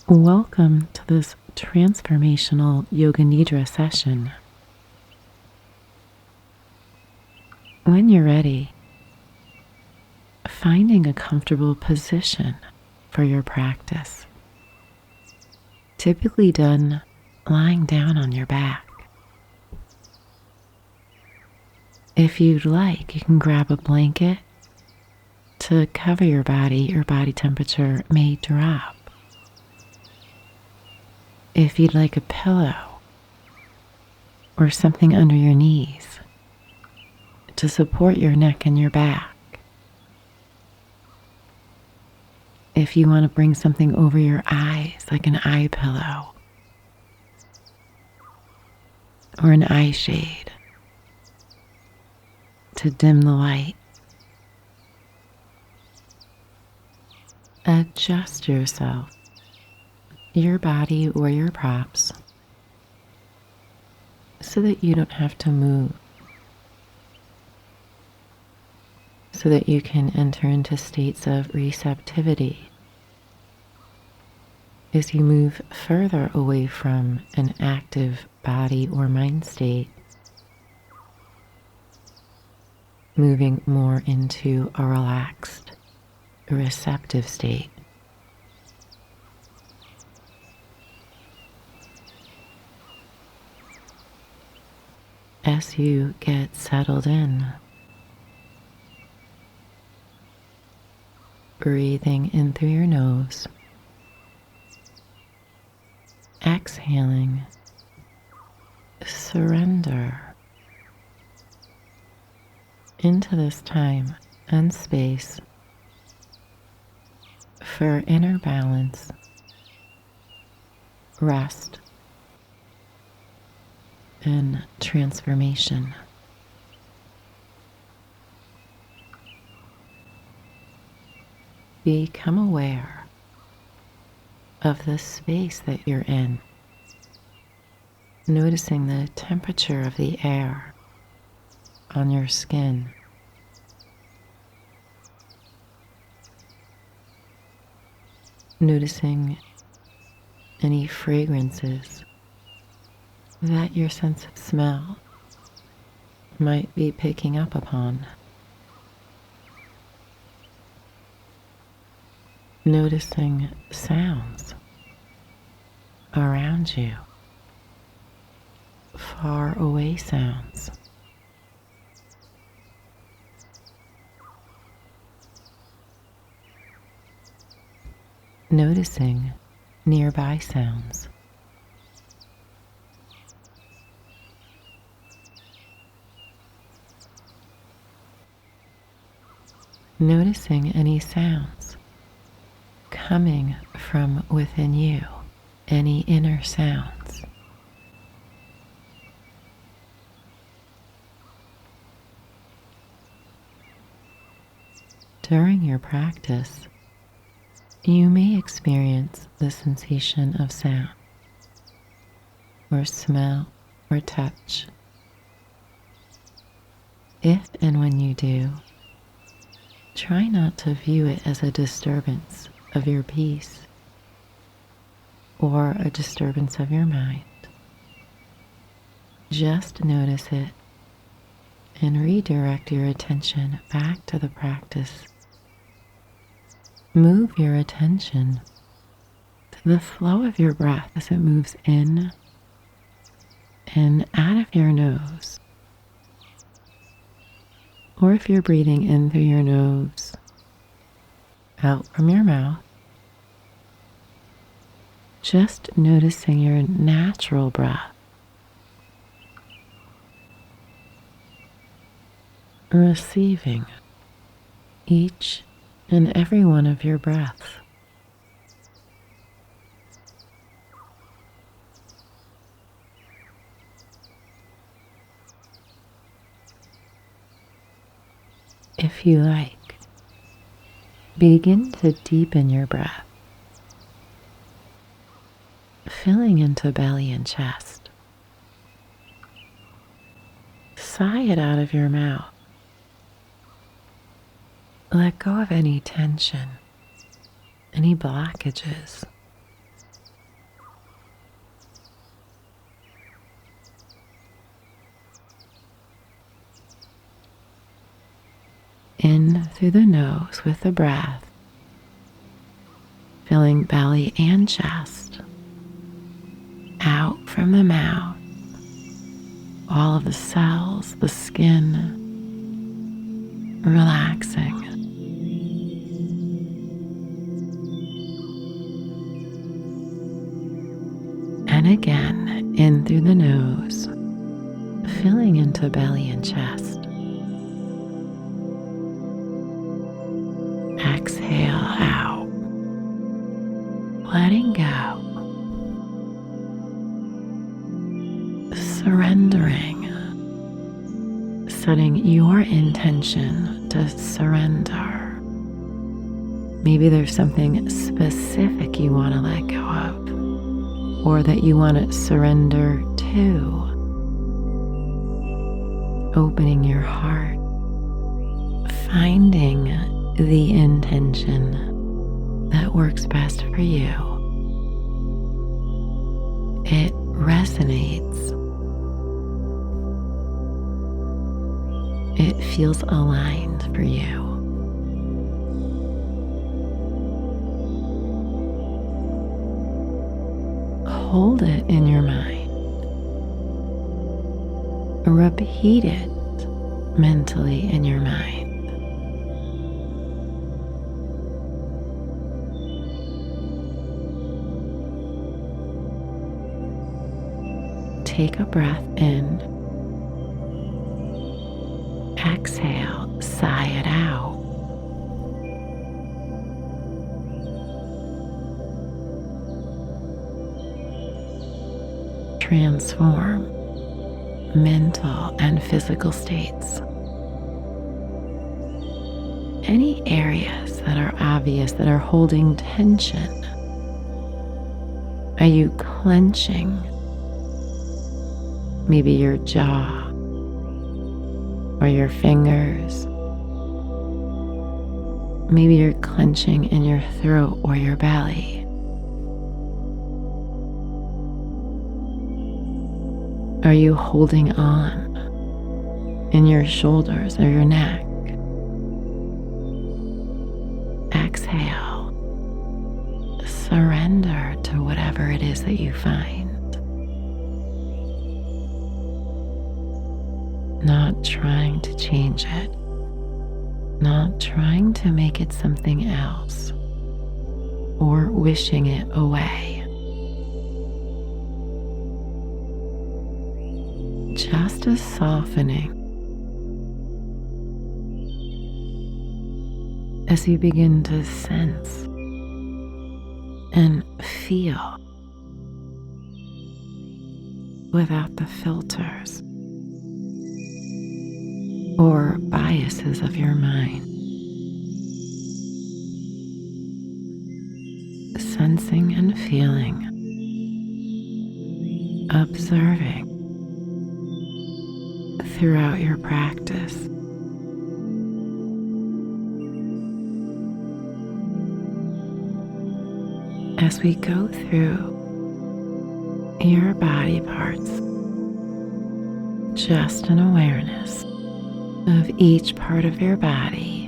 Welcome to this Transformational Yoga Nidra session. When you're ready, finding a comfortable position for your practice, typically done lying down on your back. If you'd like, you can grab a blanket to cover your body. Your body temperature may drop. If you'd like a pillow or something under your knees to support your neck and your back. If you want to bring something over your eyes, like an eye pillow or an eye shade to dim the light. Adjust yourself, your body or your props, so that you don't have to move, so that you can enter into states of receptivity as you move further away from an active body or mind state, moving more into a relaxed, receptive state. As you get settled in, breathing in through your nose, exhaling, surrender into this time and space for inner balance, rest, and transformation. Become aware of the space that you're in, noticing the temperature of the air on your skin. Noticing any fragrances that your sense of smell might be picking up upon. Noticing sounds around you, far away sounds. Noticing nearby sounds. Noticing any sounds coming from within you, any inner sounds. During your practice, you may experience the sensation of sound, or smell, or touch. If and when you do, try not to view it as a disturbance of your peace or a disturbance of your mind. Just notice it and redirect your attention back to the practice. Move your attention to the flow of your breath as it moves in and out of your nose. Or if you're breathing in through your nose, out from your mouth, just noticing your natural breath. Receiving each and every one of your breaths. If you like, begin to deepen your breath, filling into belly and chest. Sigh it out of your mouth. Let go of any tension, any blockages. in through the nose with the breath, filling belly and chest. Out from the mouth, all of the cells, the skin, relaxing. And again, in through the nose, filling into belly and chest. Exhale out, letting go, surrendering, setting your intention to surrender. Maybe there's something specific you want to let go of, or that you want to surrender to. Opening your heart, finding the intention that works best for you. It resonates. It feels aligned for you. Hold it in your mind. Repeat it mentally in your mind. Take a breath in. Exhale, sigh it out. Transform mental and physical states. Any areas that are obvious that are holding tension. Are you clenching? Maybe your jaw or your fingers. Maybe you're clenching in your throat or your belly. Are you holding on in your shoulders or your neck? Exhale. Surrender to whatever it is that you find. Not trying to change it. Not trying to make it something else or wishing it away. Just a softening as you begin to sense and feel without the filters or biases of your mind. Sensing and feeling, observing throughout your practice. As we go through your body parts, just an awareness of each part of your body,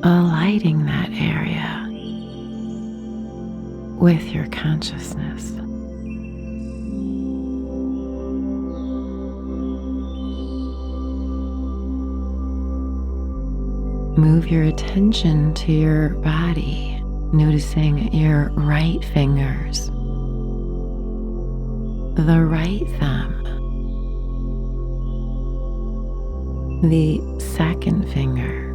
alighting that area with your consciousness. Move your attention to your body, noticing your right fingers, the right thumb, the second finger,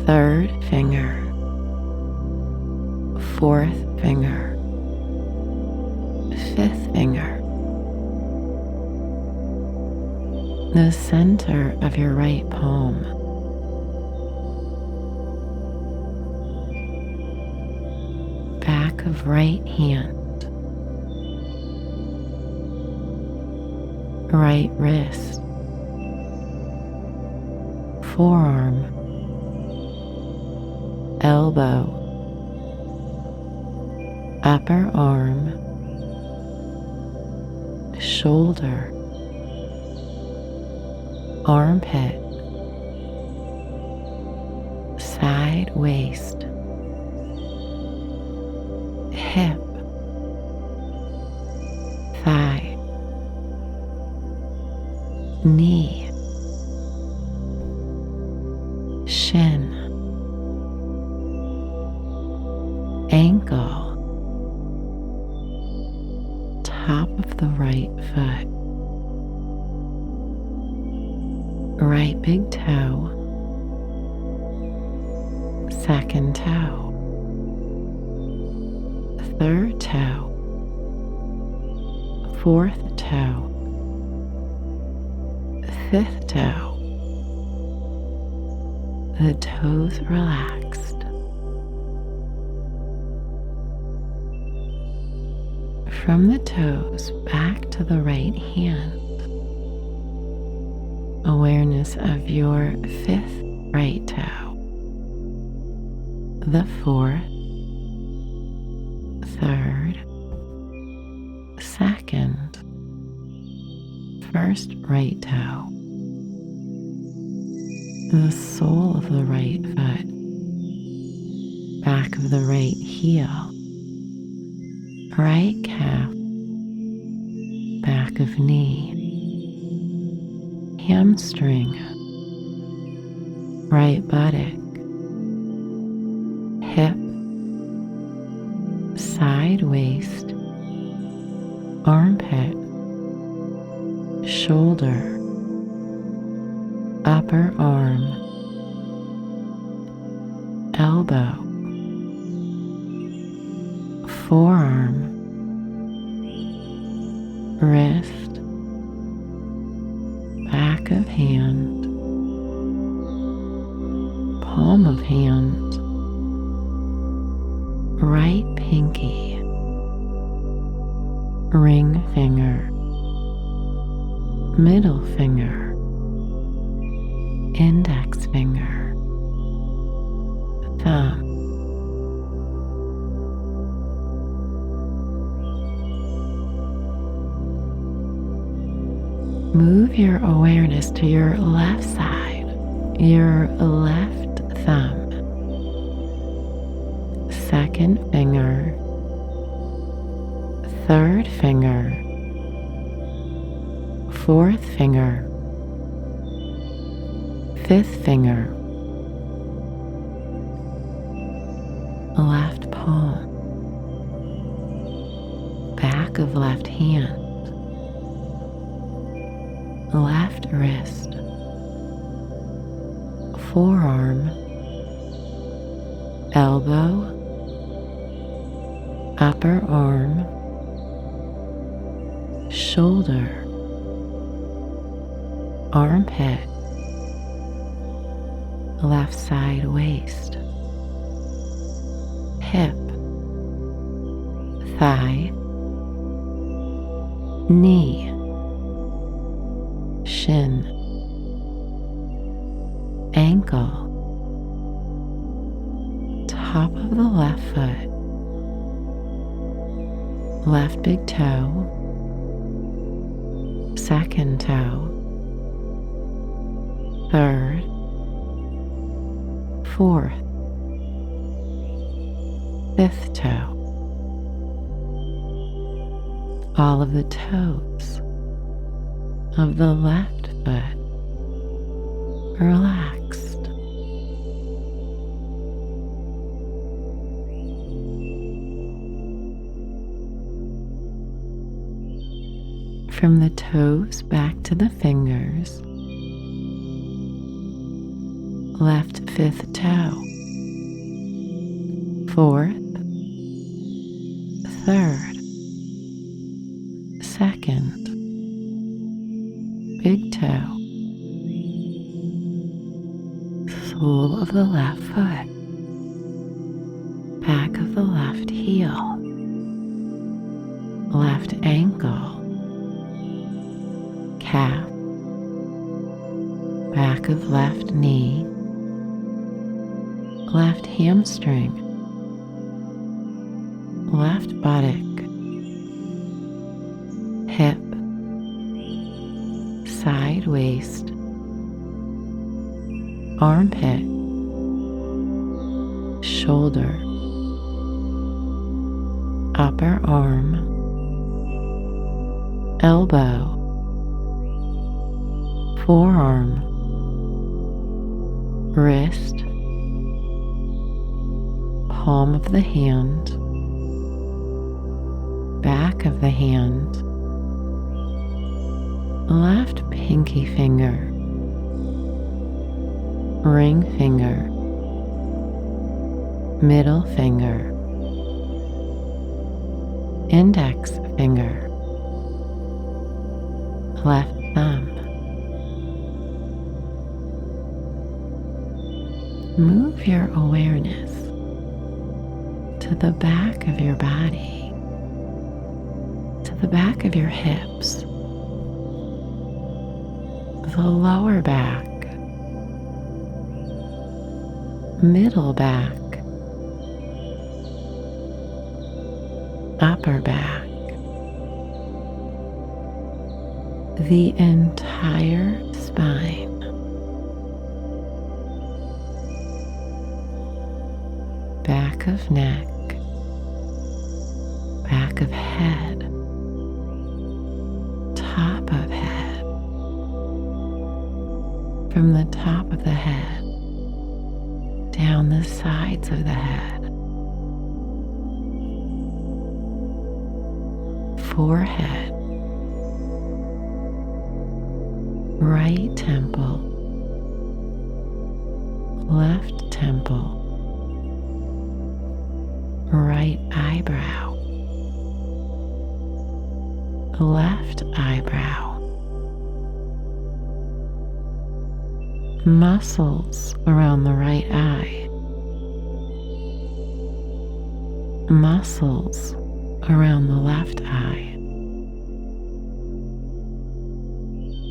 third finger, fourth finger, fifth finger, the center of your right palm, back of right hand, right wrist, forearm, elbow, upper arm, shoulder, armpit, side waist, hip, thigh, knee, shin, ankle, top of the right foot, right big toe, second toe, third toe, fourth toe, fifth toe. The toes relaxed. From the toes back to the right hand. Awareness of your fifth right toe, the fourth, third, second, first right toe, the sole of the right foot, back of the right heel, right calf, back of knee, hamstring, right buttock, hip, side waist, armpit, shoulder, upper arm, elbow, forearm, wrist, back of hand, palm of hand, right pinky, ring finger, middle finger, index finger, thumb. Move your awareness to your left side, your left thumb, second finger, third finger, fourth finger, fifth finger, left palm, back of left hand, left wrist, forearm, elbow, upper arm, shoulder, armpit, left side waist, hip, thigh, knee, shin, ankle, top of the left foot, left big toe, second toe, third, fourth, fifth toe. All of the toes of the left foot relaxed. From the toes back to the fingers, left fifth toe, fourth, third, second, big toe, sole of the left foot, back of the left heel, left ankle, calf, back of left knee, left hamstring, left buttock, hip, side waist, armpit, shoulder, upper arm, elbow, forearm, wrist, palm of the hand, back of the hand, left pinky finger, ring finger, middle finger, index finger, left thumb. Move your awareness to the back of your body, to the back of your hips, the lower back, middle back, upper back, the entire spine. Back of neck, back of head, top of head, from the top of the head, down the sides of the head, forehead, right temple, left temple, right eyebrow, left eyebrow, muscles around the right eye, muscles around the left eye,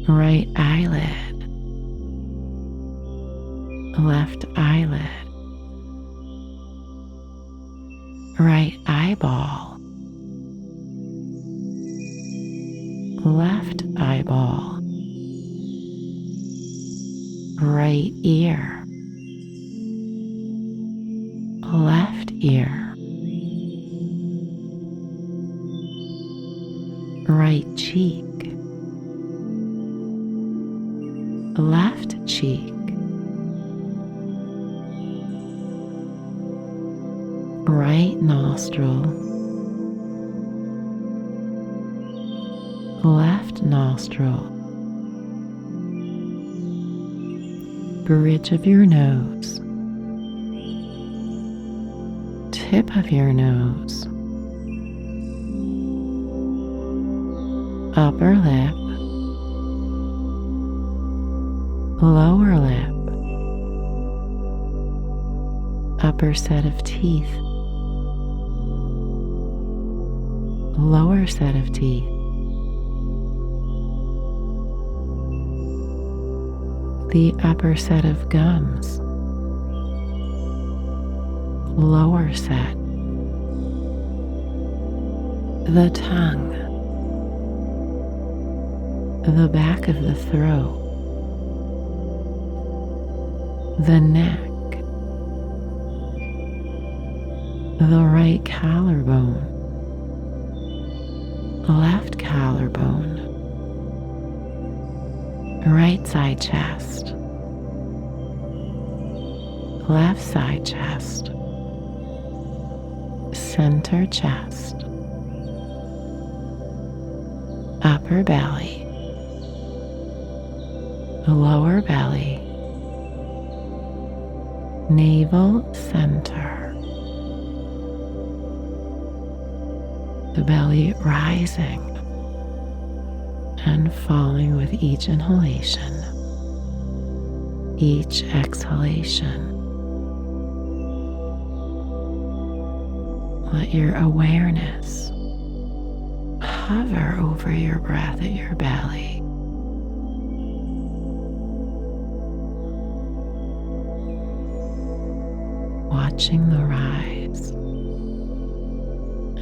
right eyelid, left eyelid, right eyeball, left eyeball, right ear, left ear, right cheek, left cheek, right nostril, left nostril, bridge of your nose, tip of your nose, upper lip, lower lip, upper set of teeth, lower set of teeth, the upper set of gums, lower set, the tongue, the back of the throat, the neck, the right collarbone, left collarbone, right side chest, left side chest, center chest, upper belly, lower belly, navel center, the belly rising and falling with each inhalation, each exhalation. Let your awareness hover over your breath at your belly. Watching the rise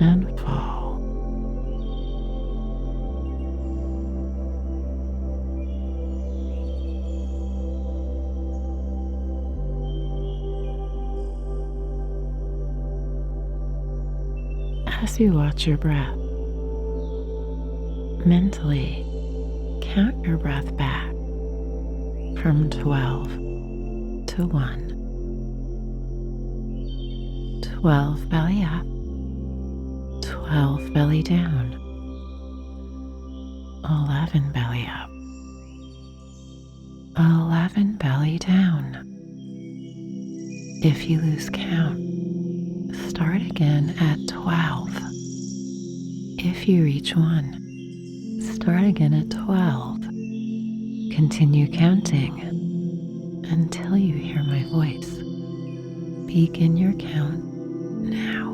and fall. As you watch your breath, mentally count your breath back from 12 to 1. 12 belly up, 12 belly down, 11 belly up, 11 belly down. If you lose count, start again at 12. If you reach 1, start again at 12. Continue counting until you hear my voice. Begin your count now.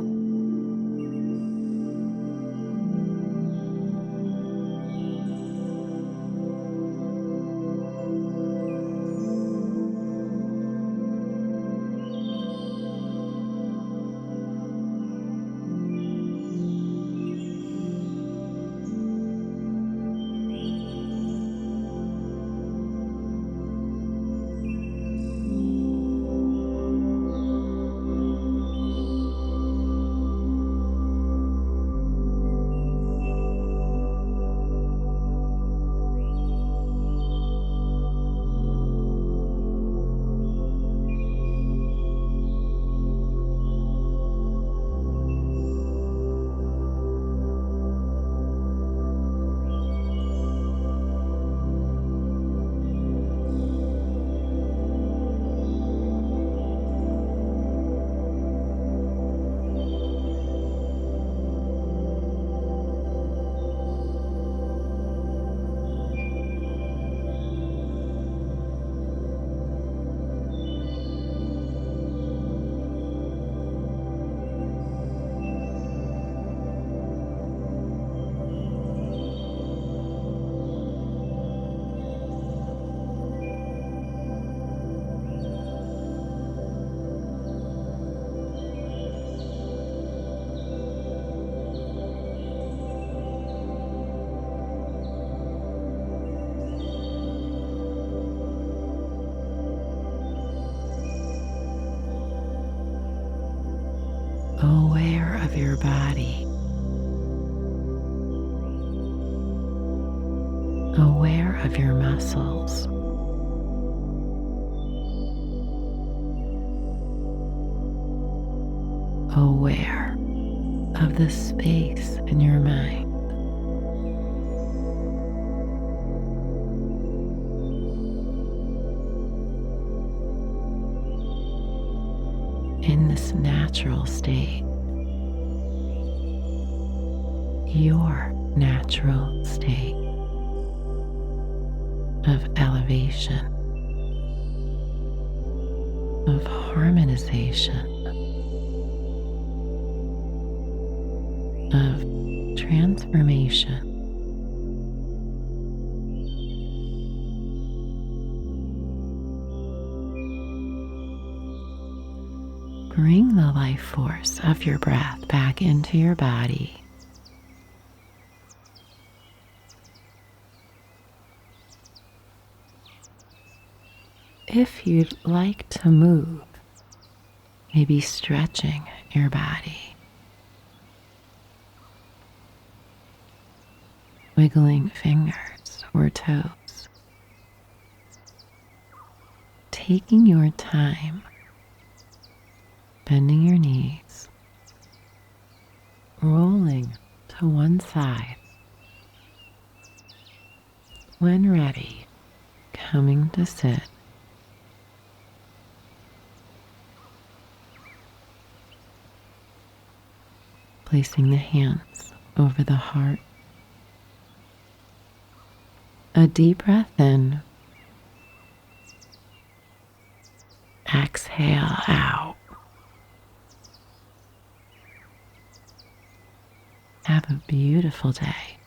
Aware of your body, aware of your muscles, aware of the space in your mind. In this natural state, your natural state of elevation, of harmonization, of transformation. Bring the life force of your breath back into your body. If you'd like to move, maybe stretching your body, wiggling fingers or toes, taking your time, bending your knees, rolling to one side. When ready, coming to sit. Placing the hands over the heart. A deep breath in. Exhale out. Have a beautiful day.